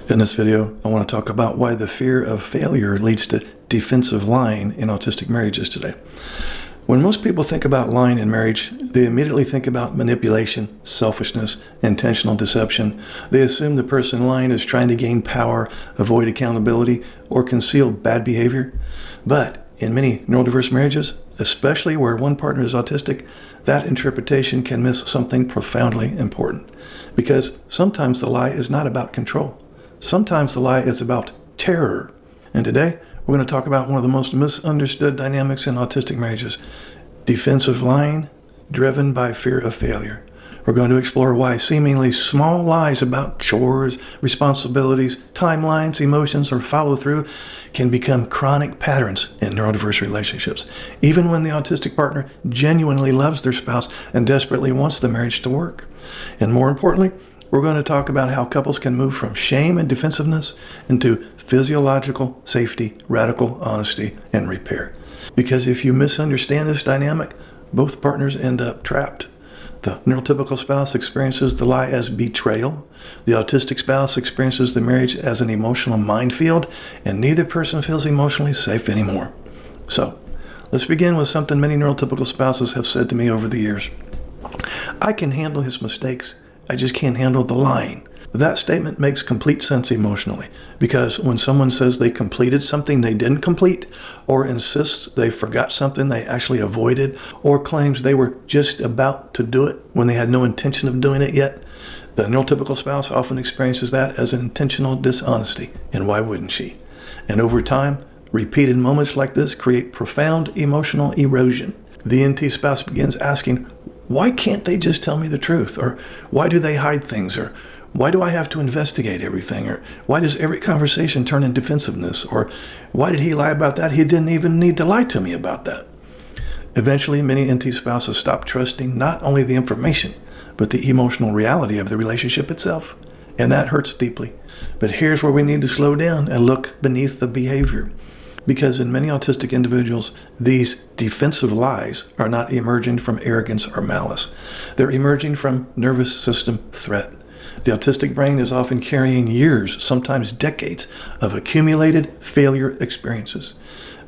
In this video, I want to talk about why the fear of failure leads to defensive lying in autistic marriages today. When most people think about lying in marriage, they immediately think about manipulation, selfishness, intentional deception. They assume the person lying is trying to gain power, avoid accountability, or conceal bad behavior. But in many neurodiverse marriages, especially where one partner is autistic, that interpretation can miss something profoundly important. Because sometimes the lie is not about control. Sometimes the lie is about terror. And today, we're going to talk about one of the most misunderstood dynamics in autistic marriages, defensive lying driven by fear of failure. We're going to explore why seemingly small lies about chores, responsibilities, timelines, emotions, or follow-through can become chronic patterns in neurodiverse relationships, even when the autistic partner genuinely loves their spouse and desperately wants the marriage to work. And more importantly, we're going to talk about how couples can move from shame and defensiveness into physiological safety, radical honesty, and repair. Because if you misunderstand this dynamic, both partners end up trapped. The neurotypical spouse experiences the lie as betrayal. The autistic spouse experiences the marriage as an emotional minefield, and neither person feels emotionally safe anymore. So, let's begin with something many neurotypical spouses have said to me over the years. I can handle his mistakes. I just can't handle the lying. That statement makes complete sense emotionally, because when someone says they completed something they didn't complete, or insists they forgot something they actually avoided, or claims they were just about to do it when they had no intention of doing it yet, the neurotypical spouse often experiences that as intentional dishonesty, and why wouldn't she? And over time, repeated moments like this create profound emotional erosion. The NT spouse begins asking, why can't they just tell me the truth? Or why do they hide things? Or why do I have to investigate everything? Or why does every conversation turn into defensiveness? Or why did he lie about that? He didn't even need to lie to me about that. Eventually, many NT spouses stop trusting not only the information, but the emotional reality of the relationship itself. And that hurts deeply. But here's where we need to slow down and look beneath the behavior. Because in many autistic individuals, these defensive lies are not emerging from arrogance or malice. They're emerging from nervous system threat. The autistic brain is often carrying years, sometimes decades, of accumulated failure experiences.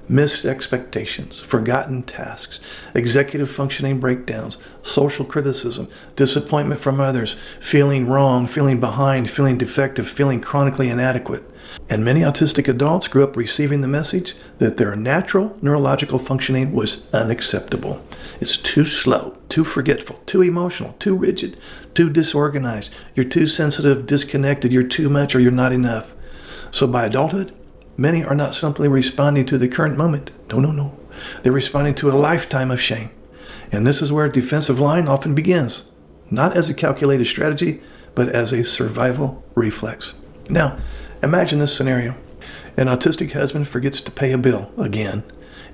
Missed expectations, forgotten tasks, executive functioning breakdowns, social criticism, disappointment from others, feeling wrong, feeling behind, feeling defective, feeling chronically inadequate. And many autistic adults grew up receiving the message that their natural neurological functioning was unacceptable. It's too slow, too forgetful, too emotional, too rigid, too disorganized. You're too sensitive, disconnected, you're too much, or you're not enough. So by adulthood, many are not simply responding to the current moment. No. They're responding to a lifetime of shame. And this is where defensive lying often begins, not as a calculated strategy, but as a survival reflex. Now, imagine this scenario. An autistic husband forgets to pay a bill again,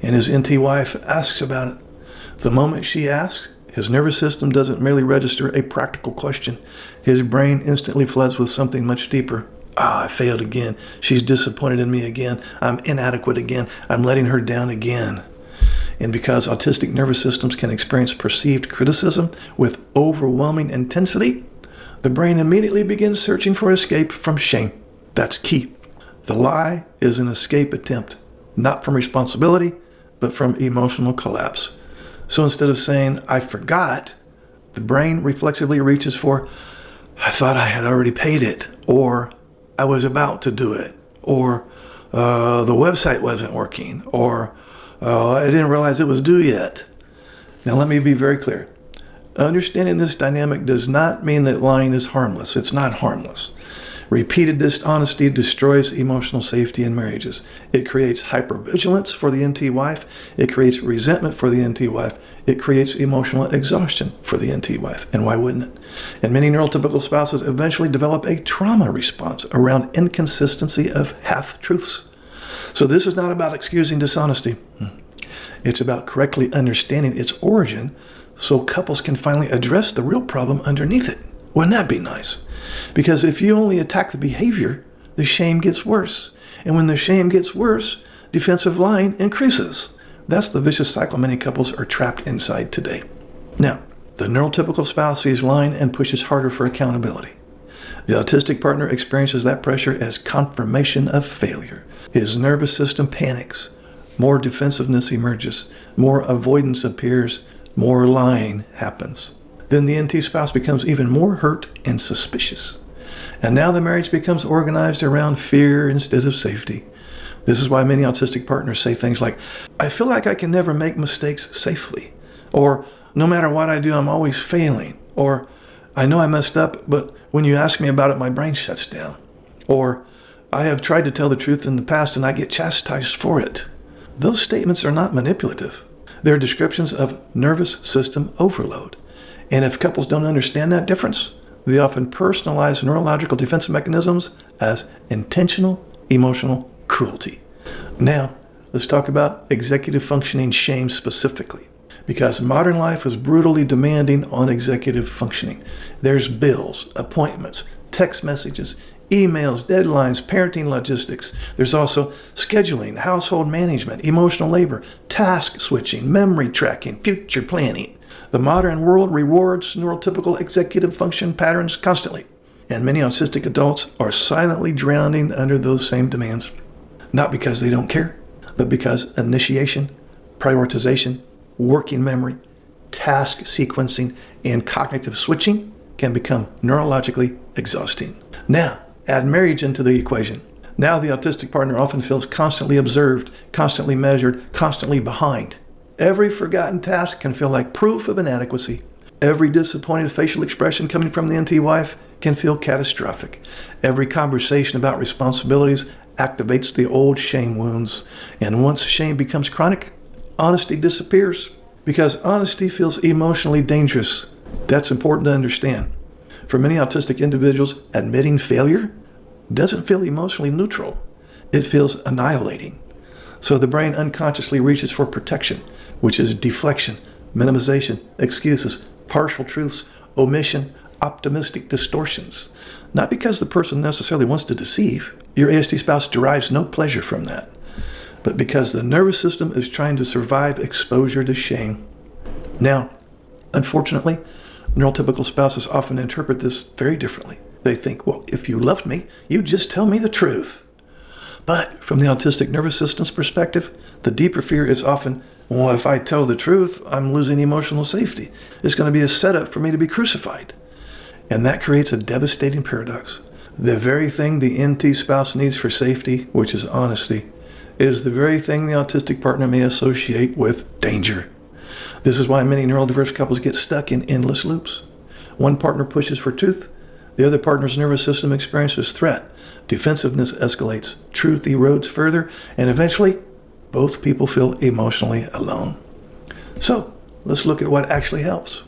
and his NT wife asks about it. The moment she asks, his nervous system doesn't merely register a practical question. His brain instantly floods with something much deeper. I failed again. She's disappointed in me again. I'm inadequate again. I'm letting her down again. And because autistic nervous systems can experience perceived criticism with overwhelming intensity, the brain immediately begins searching for escape from shame. That's key. The lie is an escape attempt, not from responsibility, but from emotional collapse. So instead of saying, I forgot, the brain reflexively reaches for, I thought I had already paid it, or I was about to do it, or the website wasn't working, or I didn't realize it was due yet. Now let me be very clear. Understanding this dynamic does not mean that lying is harmless. It's not harmless. Repeated dishonesty destroys emotional safety in marriages. It creates hypervigilance for the NT wife. It creates resentment for the NT wife. It creates emotional exhaustion for the NT wife. And why wouldn't it? And many neurotypical spouses eventually develop a trauma response around inconsistency of half-truths. So this is not about excusing dishonesty. It's about correctly understanding its origin so couples can finally address the real problem underneath it. Wouldn't that be nice? Because if you only attack the behavior, the shame gets worse. And when the shame gets worse, defensive lying increases. That's the vicious cycle many couples are trapped inside today. Now, the neurotypical spouse sees lying and pushes harder for accountability. The autistic partner experiences that pressure as confirmation of failure. His nervous system panics. More defensiveness emerges. More avoidance appears. More lying happens. Then the NT spouse becomes even more hurt and suspicious. And now the marriage becomes organized around fear instead of safety. This is why many autistic partners say things like, I feel like I can never make mistakes safely. Or, no matter what I do, I'm always failing. Or, I know I messed up, but when you ask me about it, my brain shuts down. Or, I have tried to tell the truth in the past and I get chastised for it. Those statements are not manipulative. They're descriptions of nervous system overload. And if couples don't understand that difference, they often personalize neurological defense mechanisms as intentional emotional cruelty. Now, let's talk about executive functioning shame specifically, because modern life is brutally demanding on executive functioning. There's bills, appointments, text messages, emails, deadlines, parenting logistics. There's also scheduling, household management, emotional labor, task switching, memory tracking, future planning. The modern world rewards neurotypical executive function patterns constantly, and many autistic adults are silently drowning under those same demands. Not because they don't care, but because initiation, prioritization, working memory, task sequencing, and cognitive switching can become neurologically exhausting. Now, add marriage into the equation. Now the autistic partner often feels constantly observed, constantly measured, constantly behind. Every forgotten task can feel like proof of inadequacy. Every disappointed facial expression coming from the NT wife can feel catastrophic. Every conversation about responsibilities activates the old shame wounds. And once shame becomes chronic, honesty disappears, because honesty feels emotionally dangerous. That's important to understand. For many autistic individuals, admitting failure doesn't feel emotionally neutral. It feels annihilating. So the brain unconsciously reaches for protection, which is deflection, minimization, excuses, partial truths, omission, optimistic distortions. Not because the person necessarily wants to deceive. Your ASD spouse derives no pleasure from that, but because the nervous system is trying to survive exposure to shame. Now, unfortunately, neurotypical spouses often interpret this very differently. They think, well, if you loved me, you'd just tell me the truth. But from the autistic nervous system's perspective, the deeper fear is often, well, if I tell the truth, I'm losing emotional safety. It's going to be a setup for me to be crucified. And that creates a devastating paradox. The very thing the NT spouse needs for safety, which is honesty, is the very thing the autistic partner may associate with danger. This is why many neurodiverse couples get stuck in endless loops. One partner pushes for truth, the other partner's nervous system experiences threat. Defensiveness escalates, truth erodes further, and eventually, both people feel emotionally alone. So, let's look at what actually helps.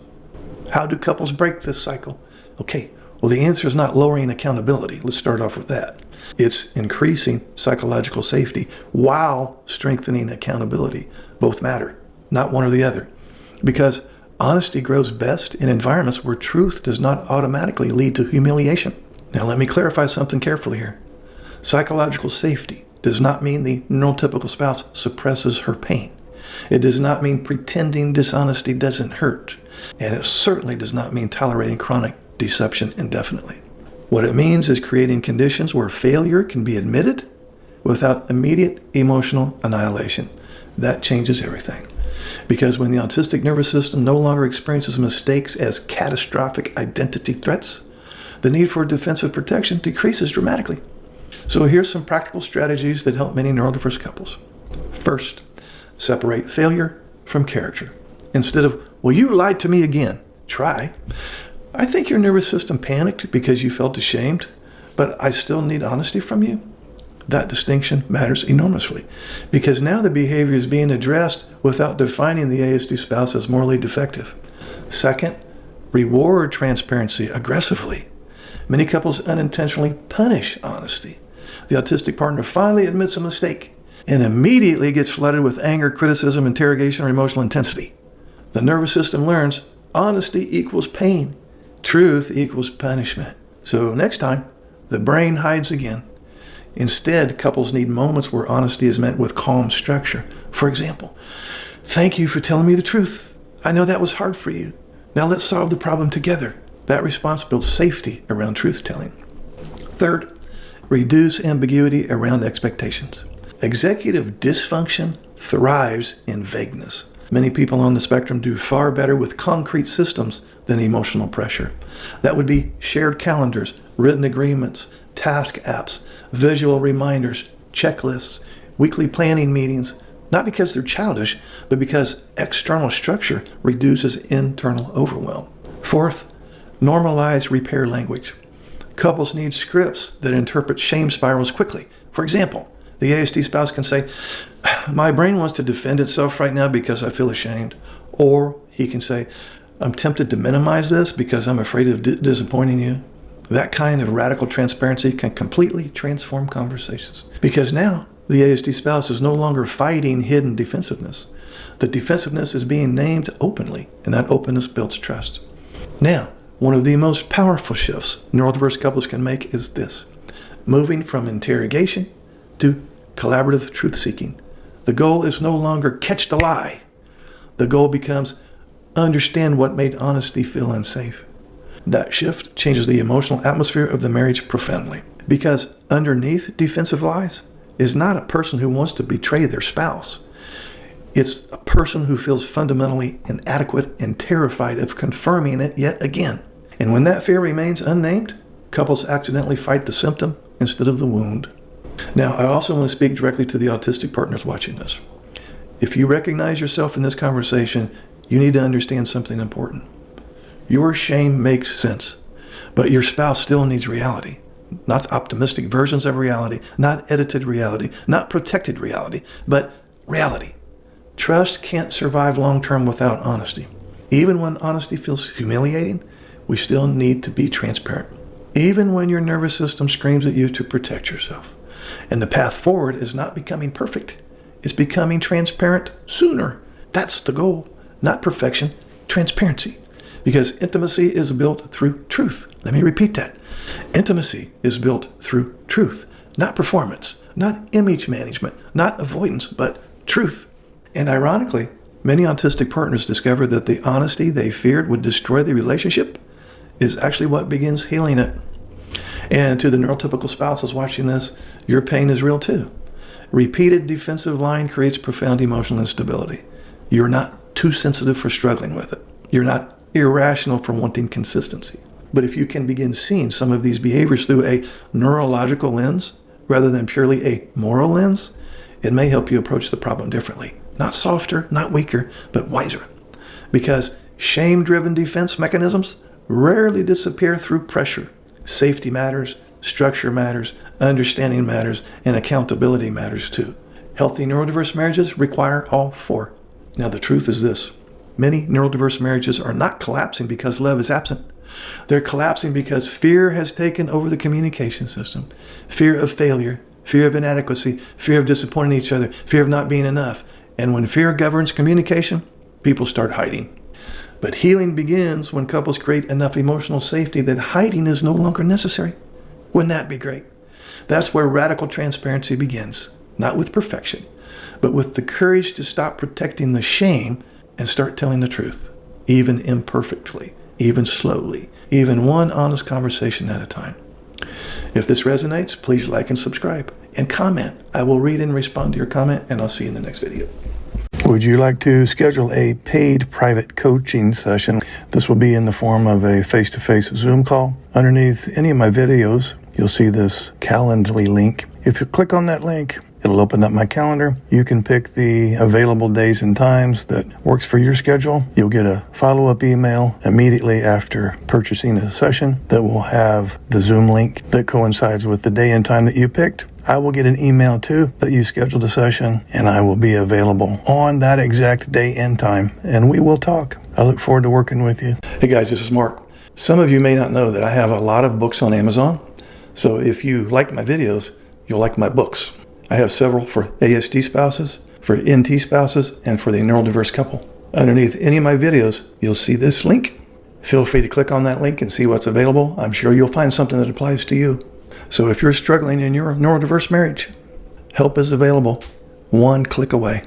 How do couples break this cycle? Okay, well, the answer is not lowering accountability. Let's start off with that. It's increasing psychological safety while strengthening accountability. Both matter, not one or the other. Because honesty grows best in environments where truth does not automatically lead to humiliation. Now, let me clarify something carefully here. Psychological safety does not mean the neurotypical spouse suppresses her pain. It does not mean pretending dishonesty doesn't hurt. And it certainly does not mean tolerating chronic deception indefinitely. What it means is creating conditions where failure can be admitted without immediate emotional annihilation. That changes everything. Because when the autistic nervous system no longer experiences mistakes as catastrophic identity threats, the need for defensive protection decreases dramatically. So here's some practical strategies that help many neurodiverse couples. First, separate failure from character. Instead of, well, you lied to me again, try, I think your nervous system panicked because you felt ashamed, but I still need honesty from you. That distinction matters enormously, because now the behavior is being addressed without defining the ASD spouse as morally defective. Second, reward transparency aggressively. Many couples unintentionally punish honesty. The autistic partner finally admits a mistake and immediately gets flooded with anger, criticism, interrogation, or emotional intensity. The nervous system learns honesty equals pain. Truth equals punishment. So next time, the brain hides again. Instead, couples need moments where honesty is met with calm structure. For example, thank you for telling me the truth. I know that was hard for you. Now let's solve the problem together. That response builds safety around truth-telling. Third, reduce ambiguity around expectations. Executive dysfunction thrives in vagueness. Many people on the spectrum do far better with concrete systems than emotional pressure. That would be shared calendars, written agreements, task apps, visual reminders, checklists, weekly planning meetings, not because they're childish, but because external structure reduces internal overwhelm. Fourth, normalize repair language. Couples need scripts that interpret shame spirals quickly. For example, the ASD spouse can say, "My brain wants to defend itself right now because I feel ashamed." Or he can say, "I'm tempted to minimize this because I'm afraid of disappointing you." That kind of radical transparency can completely transform conversations. Because now, the ASD spouse is no longer fighting hidden defensiveness. The defensiveness is being named openly, and that openness builds trust. Now, one of the most powerful shifts neurodiverse couples can make is this: moving from interrogation to collaborative truth-seeking. The goal is no longer catch the lie. The goal becomes understand what made honesty feel unsafe. That shift changes the emotional atmosphere of the marriage profoundly. Because underneath defensive lies is not a person who wants to betray their spouse. It's a person who feels fundamentally inadequate and terrified of confirming it yet again. And when that fear remains unnamed, couples accidentally fight the symptom instead of the wound. Now, I also want to speak directly to the autistic partners watching this. If you recognize yourself in this conversation, you need to understand something important. Your shame makes sense, but your spouse still needs reality. Not optimistic versions of reality, not edited reality, not protected reality, but reality. Trust can't survive long-term without honesty. Even when honesty feels humiliating, we still need to be transparent. Even when your nervous system screams at you to protect yourself. And the path forward is not becoming perfect. It's becoming transparent sooner. That's the goal. Not perfection, transparency. Because intimacy is built through truth. Let me repeat that. Intimacy is built through truth, not performance, not image management, not avoidance, but truth. And ironically, many autistic partners discover that the honesty they feared would destroy the relationship is actually what begins healing it. And to the neurotypical spouses watching this, your pain is real too. Repeated defensive lying creates profound emotional instability. You're not too sensitive for struggling with it. You're not irrational for wanting consistency. But if you can begin seeing some of these behaviors through a neurological lens rather than purely a moral lens, it may help you approach the problem differently. Not softer, not weaker, but wiser. Because shame-driven defense mechanisms rarely disappear through pressure. Safety matters, structure matters, understanding matters, and accountability matters too. Healthy neurodiverse marriages require all four. Now the truth is this: many neurodiverse marriages are not collapsing because love is absent. They're collapsing because fear has taken over the communication system. Fear of failure, fear of inadequacy, fear of disappointing each other, fear of not being enough. And when fear governs communication, people start hiding. But healing begins when couples create enough emotional safety that hiding is no longer necessary. Wouldn't that be great? That's where radical transparency begins. Not with perfection, but with the courage to stop protecting the shame and start telling the truth, even imperfectly, even slowly, even one honest conversation at a time. If this resonates, please like and subscribe and comment. I will read and respond to your comment, and I'll see you in the next video. Would you like to schedule a paid private coaching session? This will be in the form of a face-to-face Zoom call. Underneath any of my videos, you'll see this Calendly link. If you click on that link, it'll open up my calendar. You can pick the available days and times that works for your schedule. You'll get a follow-up email immediately after purchasing a session that will have the Zoom link that coincides with the day and time that you picked. I will get an email too that you scheduled a session, and I will be available on that exact day and time, and we will talk. I look forward to working with you. Hey guys, this is Mark. Some of you may not know that I have a lot of books on Amazon. So if you like my videos, you'll like my books. I have several for ASD spouses, for NT spouses, and for the neurodiverse couple. Underneath any of my videos, you'll see this link. Feel free to click on that link and see what's available. I'm sure you'll find something that applies to you. So if you're struggling in your neurodiverse marriage, help is available, one click away.